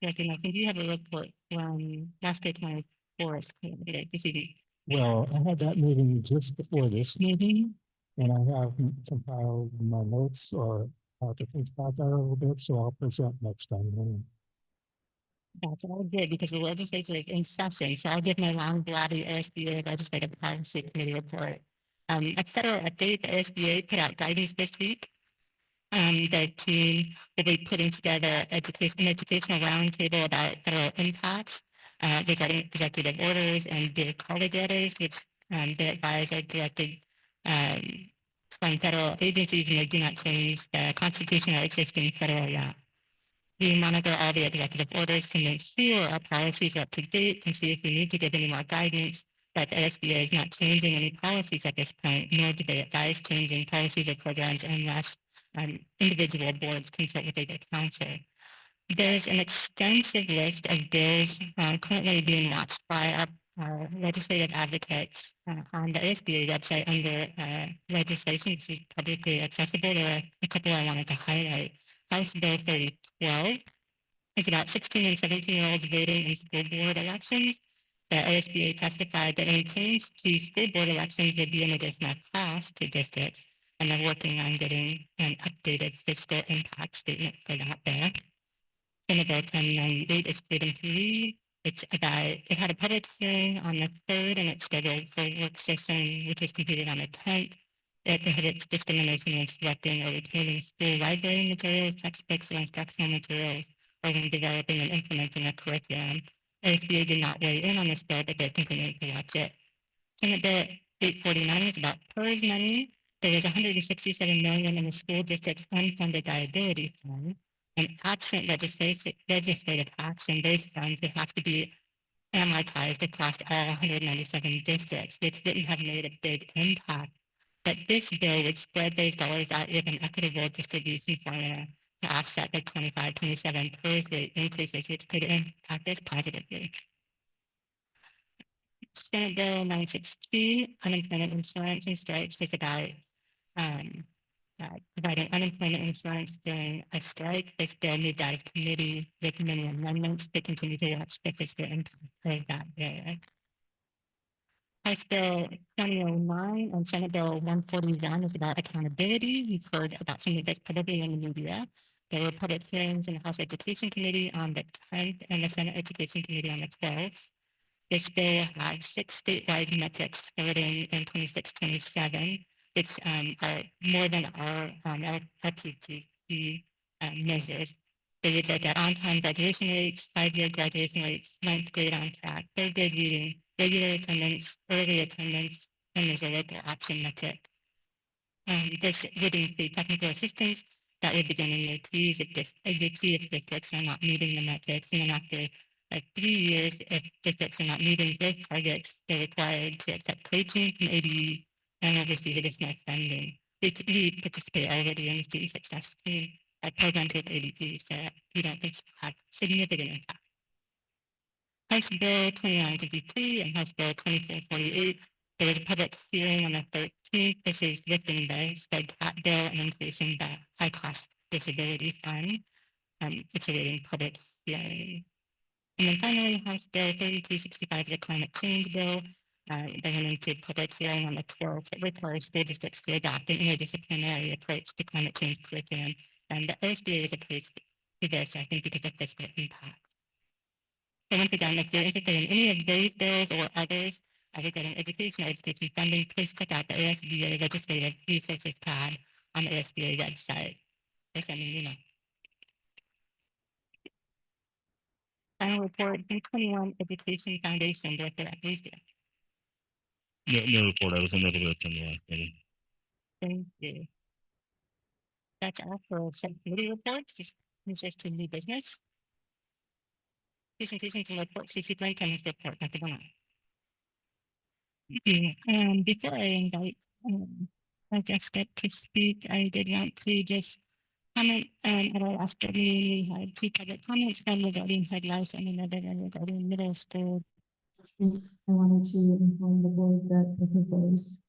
Director Nelson, do you have a report from Wasco County Forest Collaborative this evening?
Well, I had that meeting just before this meeting, and I have compiled my notes or how to think about that a little bit, so I'll present next time.
That's all good because the legislature is in session, so I'll give my long bloody SBA Legislative Policy Committee report. A federal update, the SBA put out guidance this week. The team will be putting together an educational roundtable about federal impacts regarding executive orders and dear colleague letters, which they advise are directed from federal agencies and they do not change the Constitution or existing federal law. We monitor all the executive orders to make sure our policies are up to date and see if we need to give any more guidance. But the SBA is not changing any policies at this point, nor do they advise changing policies or programs unless individual boards consult with legal counsel. There's an extensive list of bills currently being watched by our legislative advocates on the SBA website under legislation. This is publicly accessible. There are a couple I wanted to highlight. House Bill 3012 is about 16 and 17-year-olds voting in school board elections. The OSBA testified that any change to school board elections would be an additional cost to districts, and they're working on getting an updated fiscal impact statement for that bill. Senate Bill 1098 is freedom to read. It had a public hearing on the 3rd, and it's scheduled for work session, which was completed on the 10th. It prohibits discrimination when selecting or retaining school library materials, textbooks, or instructional materials, or when developing and implementing a curriculum. OSBA did not weigh in on this bill, but they're continuing to watch it. Senate Bill 849 is about PERS money. There was $167 million in the school district's unfunded liability fund. And absent legislative action, those funds would have to be amortized across all 197 districts, which wouldn't have made a big impact But this bill would spread those dollars out with an equitable distribution formula to offset the 25-27 PERS rate increases, which could impact us positively. Senate Bill 916, unemployment insurance and strikes, is about providing unemployment insurance during a strike. This bill moved out of committee with many amendments that continue to watch the fiscal impact of that bill. House Bill 2009 and Senate Bill 141 is about accountability. We've heard about some of this probably in the media. There were public hearings in the House Education Committee on the 10th and the Senate Education Committee on the 12th. This bill has 6 statewide metrics starting in 26-27, which are more than our LPGP measures. They would look at on-time graduation rates, 5-year graduation rates, 9th grade on track, 3rd grade reading, regular attendance, early attendance, and there's a local option metric. This would include technical assistance that would begin in year 2 if districts are not meeting the metrics, and then after 3 years, if districts are not meeting both targets, they're required to accept coaching from ODE and will receive additional funding. We participate already in the student success team programs with ODE, so we don't think it'll have significant impact. House Bill 2953 and House Bill 2448. There was a public hearing on the 13th. This is lifting the sped cap bill and increasing the high cost disability fund. It's awaiting public hearing. And then finally, House Bill 3365 is a climate change bill. They went into public hearing on the 12th. It requires school districts to adopt an interdisciplinary approach to climate change curriculum. And the OSBA is opposed to this, I think, because of fiscal impact. So once again, if you're interested in any of those bills or others regarding education or education funding, please check out the OSBA Legislative Resources tab on the OSBA website. Or send me an email. Final report, B21 Education Foundation, Director Aparicio.
No report. I was unable to attend the last meeting.
Thank you. That's all for subcommittee reports. This moves us to new business. Presentations and reports, the superintendent's report, Dr. Bernard. Before I invite our guest to speak, I did want to just comment at our last meeting. We had 2 public comments, one regarding head lice and another one regarding middle school.
I wanted to inform the board that both of those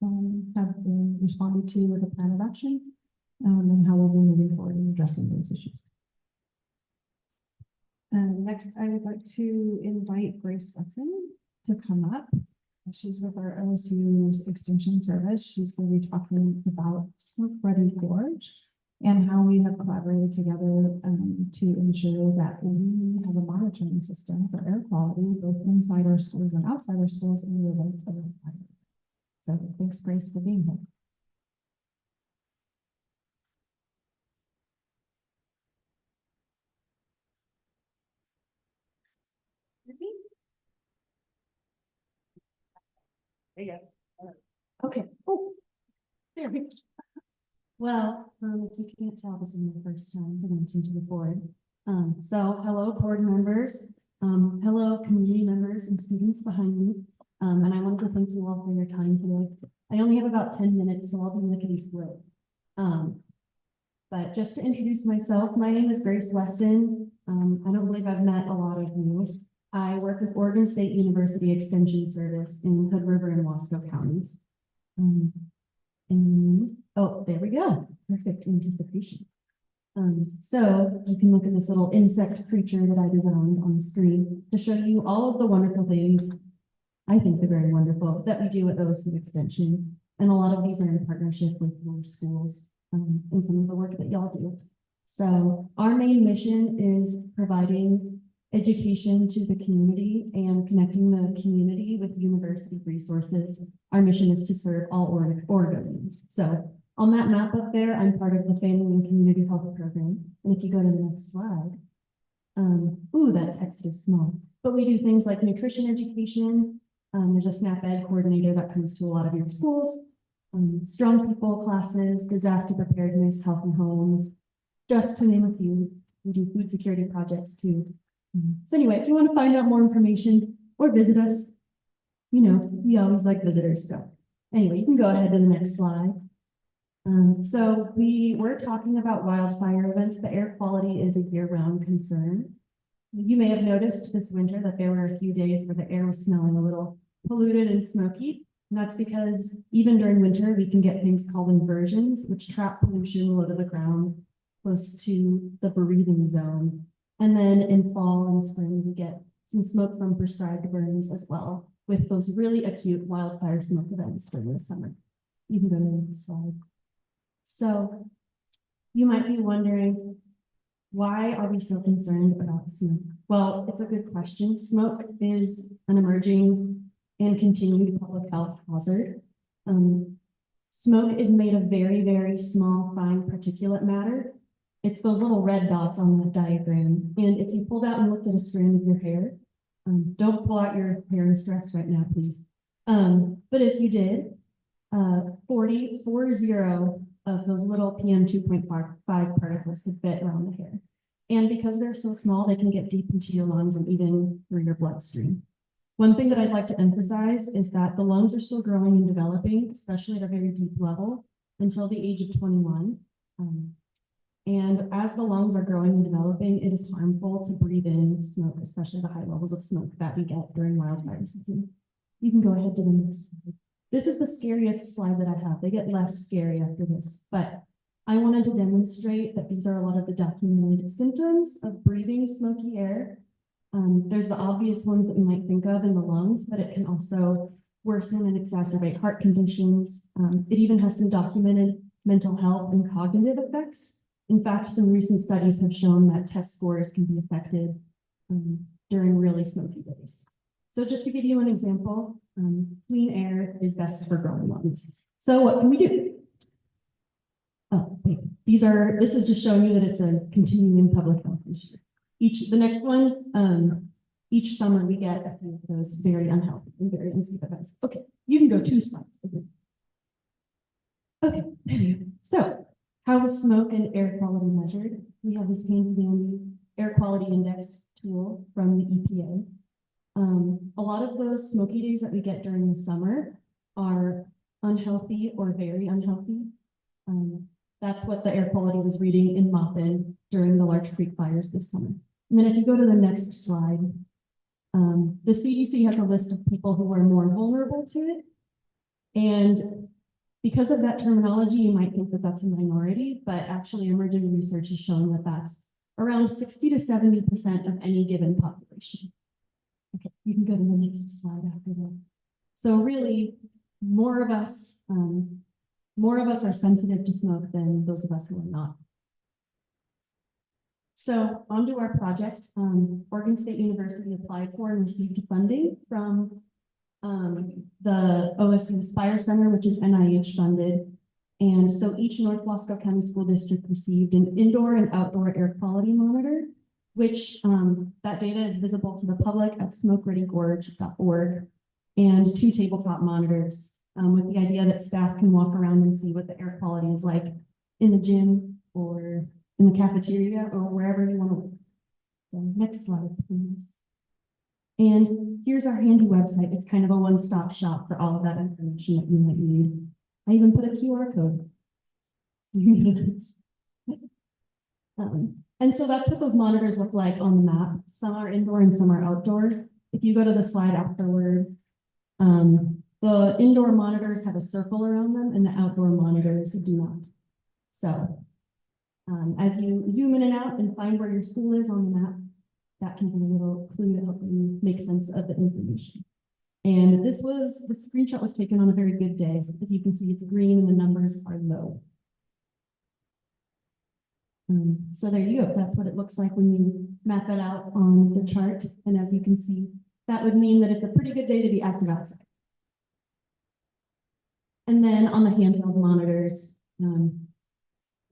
have been responded to with a plan of action and how we'll be moving forward in addressing those issues. Next, I would like to invite Grace Watson to come up. She's with our LSU's Extension Service. She's going to be talking about Smoke Ready Gorge and how we have collaborated together to ensure that we have a monitoring system for air quality, both inside our schools and outside our schools, and relate to the fire. So thanks, Grace, for being here. Okay. Oh, there we go. Well, if you can't tell, this is my first time presenting to the board. So hello, board members. Hello, community members and students behind me. And I wanted to thank you all for your time today. I only have about 10 minutes, so I'll be lickety split. But just to introduce myself, my name is Grace Wesson. I don't believe I've met a lot of you. I work with Oregon State University Extension Service in Hood River and Wasco counties. And oh, there we go. Perfect anticipation. So you can look at this little insect creature that I designed on the screen to show you all of the wonderful things, I think they're very wonderful, that we do at OSU Extension. And a lot of these are in partnership with your schools and some of the work that y'all do. So our main mission is providing education to the community and connecting the community with university resources. Our mission is to serve all Oregonians. So on that map up there, I'm part of the Family and Community Health Program. And if you go to the next slide, ooh, that text is small. But we do things like nutrition education. There's a SNAP Ed coordinator that comes to a lot of your schools. Strong people classes, disaster preparedness, health and homes, just to name a few. We do food security projects too. So anyway, if you want to find out more information or visit us, you know, we always like visitors. So anyway, you can go ahead to the next slide. So we were talking about wildfire events, but air quality is a year-round concern. You may have noticed this winter that there were a few days where the air was smelling a little polluted and smoky. And that's because even during winter, we can get things called inversions, which trap pollution low to the ground, close to the breathing zone. And then in fall and spring, we get some smoke from prescribed burns as well, with those really acute wildfire smoke events during the summer. You can go to the next slide. So you might be wondering, why are we so concerned about smoke? Well, it's a good question. Smoke is an emerging and continued public health hazard. Smoke is made of very, very small, fine particulate matter. It's those little red dots on that diagram. And if you pulled out and looked at a strand of your hair, don't pull out your hair in stress right now, please. But if you did, 40 of those little PM 2.5 particles could fit around the hair. And because they're so small, they can get deep into your lungs and even through your bloodstream. One thing that I'd like to emphasize is that the lungs are still growing and developing, especially at a very deep level, until the age of 21. And as the lungs are growing and developing, it is harmful to breathe in smoke, especially the high levels of smoke that we get during wildfire season. You can go ahead to the next slide. This is the scariest slide that I have. They get less scary after this, but I wanted to demonstrate that these are a lot of the documented symptoms of breathing smoky air. There's the obvious ones that you might think of in the lungs, but it can also worsen and exacerbate heart conditions. It even has some documented mental health and cognitive effects. In fact, some recent studies have shown that test scores can be affected during really smoky days. So just to give you an example, clean air is best for growing lungs. So what can we do? Oh, wait, this is just showing you that it's a continuing public health issue. The next one, each summer we get a few of those very unhealthy and very unsafe events. Okay, you can go 2 slides. Okay, there you go. So how is smoke and air quality measured? We have this handy dandy air quality index tool from the EPA. A lot of those smoky days that we get during the summer are unhealthy or very unhealthy. That's what the air quality was reading in Maupin during the Larch Creek fires this summer. And then if you go to the next slide, the CDC has a list of people who are more vulnerable to it. And because of that terminology, you might think that that's a minority, but actually emerging research has shown that that's around 60 to 70% of any given population. Okay, you can go to the next slide after that. So really, more of us are sensitive to smoke than those of us who are not. So onto our project. Oregon State University applied for and received funding from the OSU Aspire Center, which is NIH funded. And so each North Wasco County School District received an indoor and outdoor air quality monitor, which that data is visible to the public at smokereadygorge.org, and 2 tabletop monitors with the idea that staff can walk around and see what the air quality is like in the gym or in the cafeteria or wherever you want to look. So next slide, please. And here's our handy website. It's kind of a one-stop shop for all of that information that you might need. I even put a QR code. And so that's what those monitors look like on the map. Some are indoor and some are outdoor. If you go to the slide afterward, the indoor monitors have a circle around them and the outdoor monitors do not. So as you zoom in and out and find where your school is on the map, that can be a little clue to help you make sense of the information. And the screenshot was taken on a very good day. As you can see, it's green and the numbers are low. So there you go. That's what it looks like when you map it out on the chart. And as you can see, that would mean that it's a pretty good day to be active outside. And then on the handheld monitors,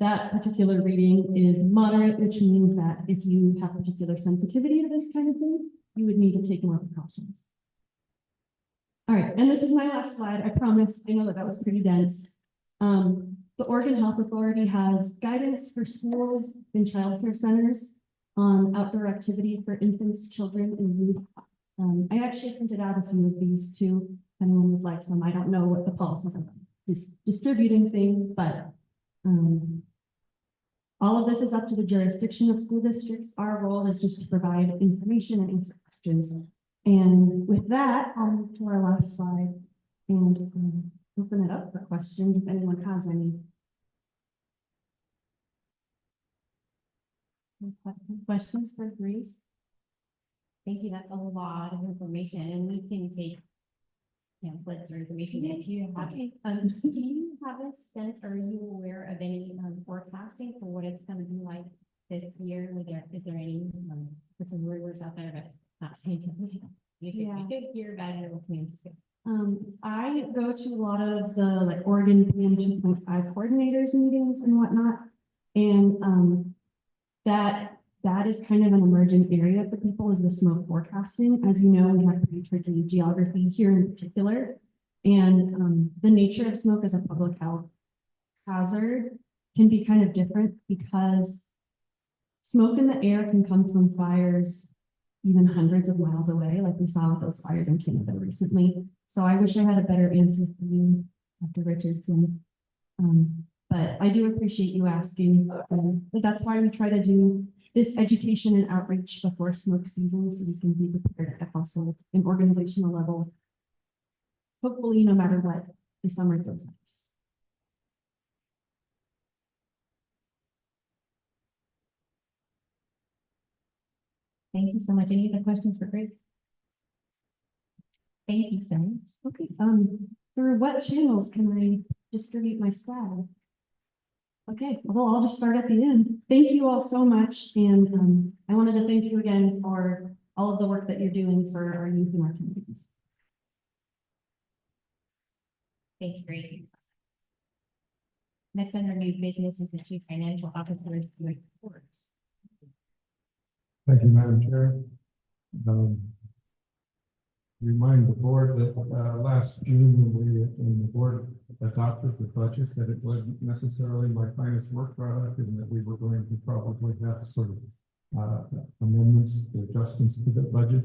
that particular reading is moderate, which means that if you have particular sensitivity to this kind of thing, you would need to take more precautions. All right, and this is my last slide. I promise. I know that was pretty dense. The Oregon Health Authority has guidance for schools and childcare centers on outdoor activity for infants, children, and youth. I actually printed out a few of these too. If anyone would like some, I don't know what the policies are distributing things, but All of this is up to the jurisdiction of school districts. Our role is just to provide information and answer questions. And with that, I'll move to our last slide and open it up for questions if anyone has any. Questions for Grace?
Thank you. That's a lot of information, and we can take pamphlets or information that you have.
Okay.
Do you have a sense, or are you aware of any forecasting for what it's going to be like this year? Is there any put some rumors out there that not saying you say
Yeah.
good year, bad year, what can you anticipate?
I go to a lot of the like Oregon PM 2.5 coordinators meetings and whatnot. And that is kind of an emerging area for people is the smoke forecasting. As you know, we have pretty tricky geography here in particular. And the nature of smoke as a public health hazard can be kind of different because smoke in the air can come from fires even hundreds of miles away, like we saw with those fires in Canada recently. So I wish I had a better answer for you, Dr. Richardson. But I do appreciate you asking. But that's why we try to do this education and outreach before smoke season, so we can be prepared at the household and organizational level. Hopefully, no matter what, the summer feels nice.
Thank you so much. Any other questions for Grace? Thank you so much.
Okay, through what channels can I distribute my swag? Okay, well, I'll just start at the end. Thank you all so much. And I wanted to thank you again for all of the work that you're doing for our youth and our communities.
Thanks, Grace. Next under new business is the Chief Financial Officer's report.
Thank you, Madam Chair. Remind the board that last June, when the board adopted the budget, that it wasn't necessarily my finest work product, and that we were going to probably have sort of amendments, adjustments to the budget.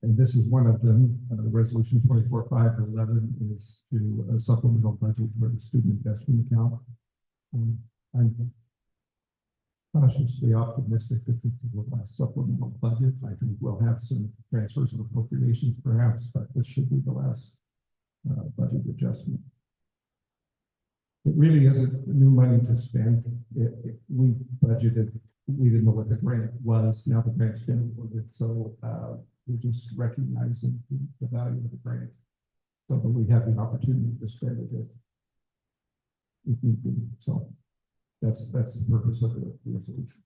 And this is one of them. Resolution 24-511 is to a supplemental budget for the student investment account. I'm cautiously optimistic that this is the last supplemental budget. I think we'll have some transfers of appropriations perhaps, but this should be the last budget adjustment. It really isn't new money to spend. We budgeted, we didn't know what the grant was. Now the grant's been awarded, so we're just recognizing the value of the grant, so that we have the opportunity to spend it if need be. So that's the purpose of the resolution.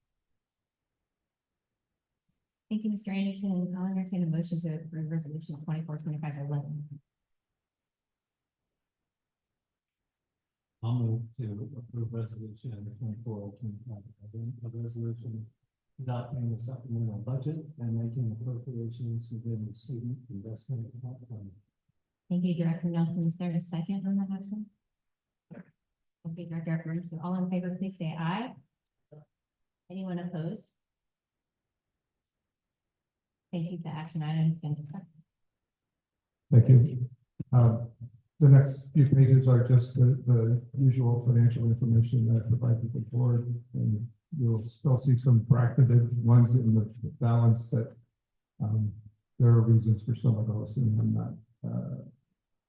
Thank you, Mr. Anderson. I'll entertain a motion to approve resolution 24-2511.
I'll move to approve resolution number 24-2511, a resolution adopting the supplemental budget and making appropriations within the student investment account fund.
Thank you, Director Nelson. Is there a second on that motion? Okay, Director Evans, so all in favor, please say aye. Anyone opposed? Thank you. The action item has been accepted.
Thank you. The next few pages are just the usual financial information that I provide to the board, and you'll still see some bracketed ones in the balance that there are reasons for some of those, and I'm not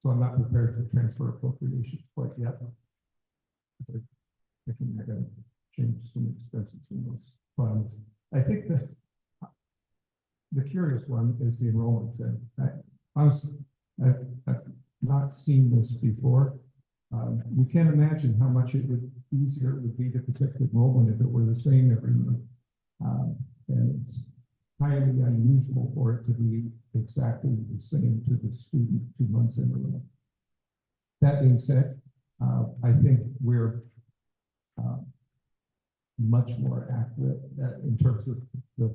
so I'm not prepared to transfer appropriations quite yet. I gotta change some expenses in those funds. I think that the curious one is the enrollment thing. Honestly, I've not seen this before. You can't imagine how much easier it would be to protect enrollment if it were the same every month. And it's highly unusual for it to be exactly the same to the student 2 months in a row. That being said, I think we're much more accurate in terms of the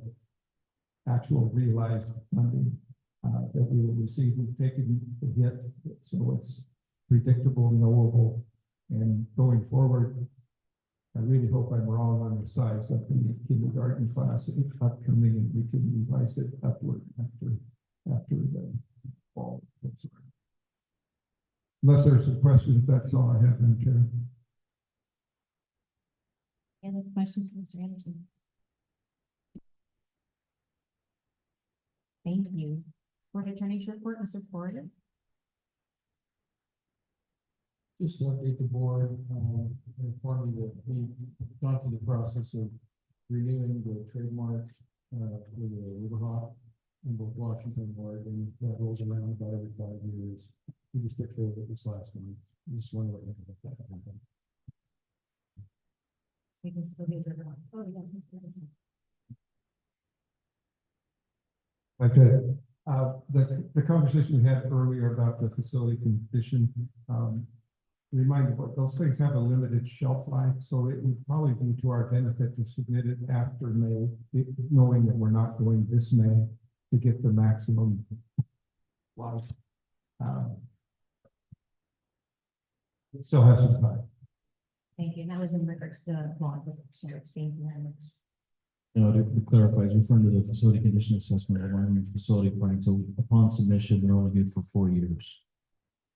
actual realized funding that we will receive. We've taken the hit, so it's predictable, knowable, and going forward, I really hope I'm wrong on the size of the kindergarten class upcoming, and we can revise it upward after the fall. Unless there's some questions, that's all I have, Madam Chair.
questions for Mr. Anderson? Thank you. Board Attorney's report, Mr. Porter.
Just to update the board, inform you that we've gone through the process of renewing the trademark for the Riverhawk in both Washington and Oregon. That rolls around about every 5 years. We just took care of it this last month. Just wanted to let you know that happened.
We can still do the, oh, yes, Mr. Anderson.
Okay, the conversation we had earlier about the facility condition, remind you, those things have a limited shelf life, so it would probably be to our benefit to submit it after May, knowing that we're not going this May to get the maximum life. It still has some time.
Thank you. And that was in regards to the law position. Thank you very much.
No, to clarify, is referring to the facility condition assessment and long-range facility plan. So upon submission, they're only good for 4 years.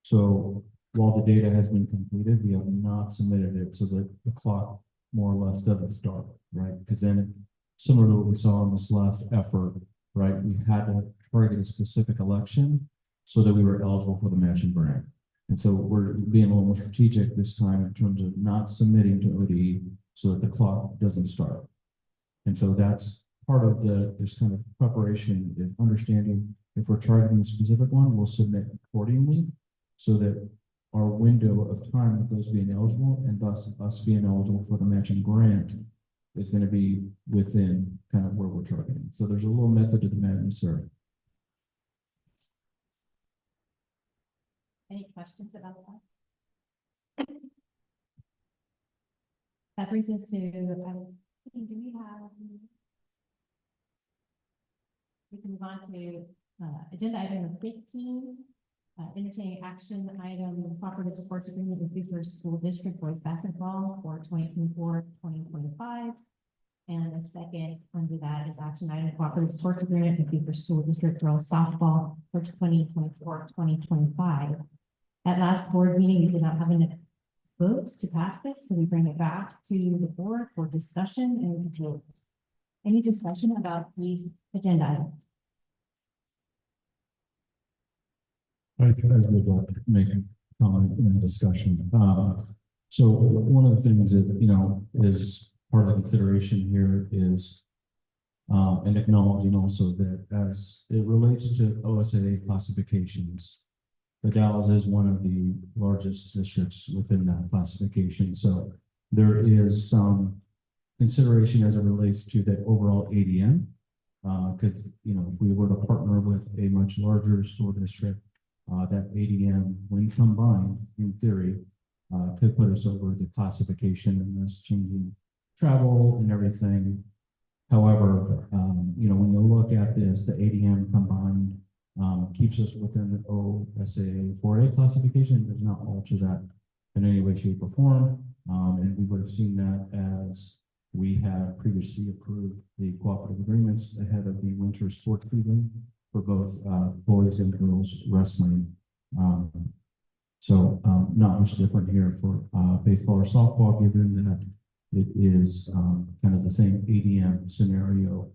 So while the data has been completed, we have not submitted it so that the clock more or less doesn't start, right? Because then, similar to what we saw in this last effort, right, we had to target a specific election so that we were eligible for the matching grant. And so we're being a little more strategic this time in terms of not submitting to ODE so that the clock doesn't start. And so that's part of this kind of preparation is understanding if we're targeting a specific one, we'll submit accordingly so that our window of time with those being eligible and thus us being eligible for the matching grant is going to be within kind of where we're targeting. So there's a little method to the madness there.
Any questions about that? That brings us to, do we have? We can move on to agenda item number 15. Entertaining action item, cooperative sports agreement with Buford School District boys basketball for 2024-2025. And the second under that is action item, cooperative sports agreement with Buford School District girls softball for 2024-2025. At last board meeting, we did not have enough votes to pass this, so we bring it back to the board for discussion and vote. Any discussion about these agenda items?
I would like to make a comment in the discussion. So one of the things that, is part of the consideration here is and acknowledging also that as it relates to OSAA classifications, the Dallas is one of the largest districts within that classification. So there is some consideration as it relates to the overall ADM, because, if we were to partner with a much larger school district, that ADM, when combined, in theory, could put us over the classification and thus changing travel and everything. However, when you look at this, the ADM combined keeps us within the OSAA 4A classification. It does not alter that in any way, shape, or form. And we would have seen that as we have previously approved the cooperative agreements ahead of the winter sport season for both boys and girls wrestling. So not much different here for baseball or softball, given that it is kind of the same ADM scenario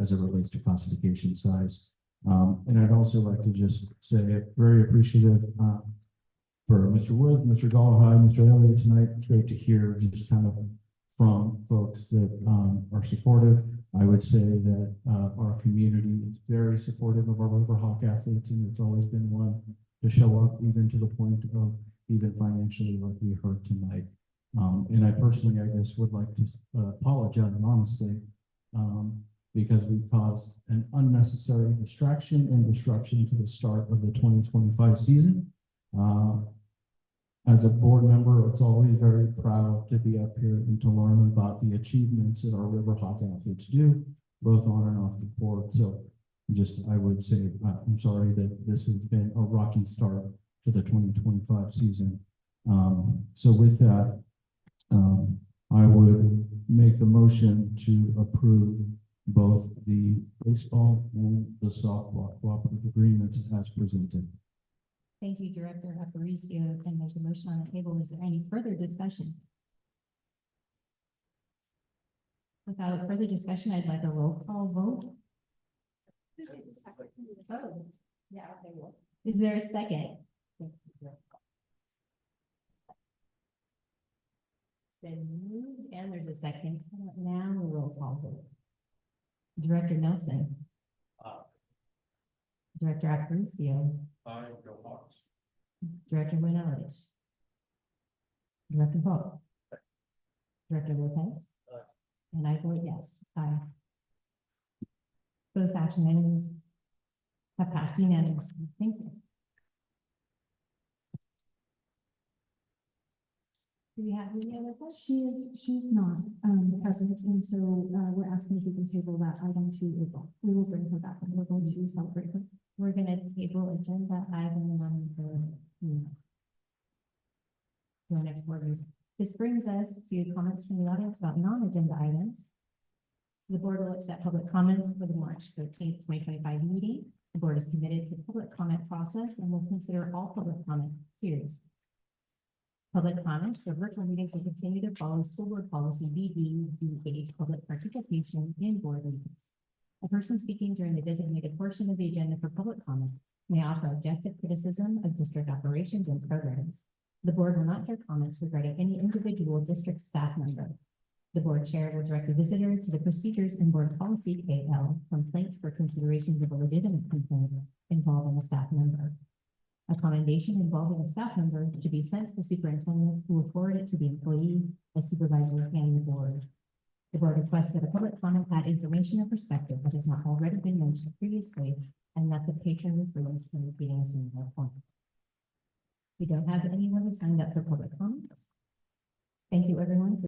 as it relates to classification size. And I'd also like to just say very appreciative for Mr. Wood, Mr. Gallagher, Mr. Elliott tonight. It's great to hear just kind of from folks that are supportive. I would say that our community is very supportive of our Riverhawk athletes, and it's always been one to show up even to the point of even financially, like we heard tonight. And I personally, I guess, would like to apologize honestly, because we've caused an unnecessary distraction and disruption to the start of the 2025 season. As a board member, it's always very proud to be up here and to learn about the achievements that our Riverhawk athletes do, both on and off the court. So I would say, I'm sorry that this has been a rocky start to the 2025 season. So with that, I would make the motion to approve both the baseball and the softball cooperative agreements as presented.
Thank you, Director Aparicio. And there's a motion on the table. Is there any further discussion? Without further discussion, I'd like a roll call vote. Oh, yeah, okay, well. Is there a second? Been moved, and there's a second. Now a roll call vote. Director Nelson. Director Aparicio. Director Winowich. Director Vogt. Director Lopez. And I vote yes. Aye. Both action items have passed unanimously. Thank you. Do we have any other questions?
She's not, present, and so, we're asking if we can table that item to April. We will bring her back, and we're going to celebrate her.
We're gonna table agenda item number. To our next board meeting. This brings us to comments from the audience about non-agenda items. The board will accept public comments for the March 13th, 2025 meeting. The board is committed to the public comment process and will consider all public comment seriously. Public comments for virtual meetings will continue to follow school board policy BB public participation in board meetings. A person speaking during the designated portion of the agenda for public comment may offer objective criticism of district operations and programs. The board will not hear comments regarding any individual district staff member. The board chair will direct the visitor to the procedures in board policy KL complaints for considerations of a legitimate complaint involving a staff member. A commendation involving a staff member should be sent to the superintendent, who will forward it to the employee, a supervisor, and the board. The board requests that a public comment add information or perspective that has not already been mentioned previously, and that the patron refrains from repeating a single point. We don't have anyone who signed up for public comments. Thank you, everyone, for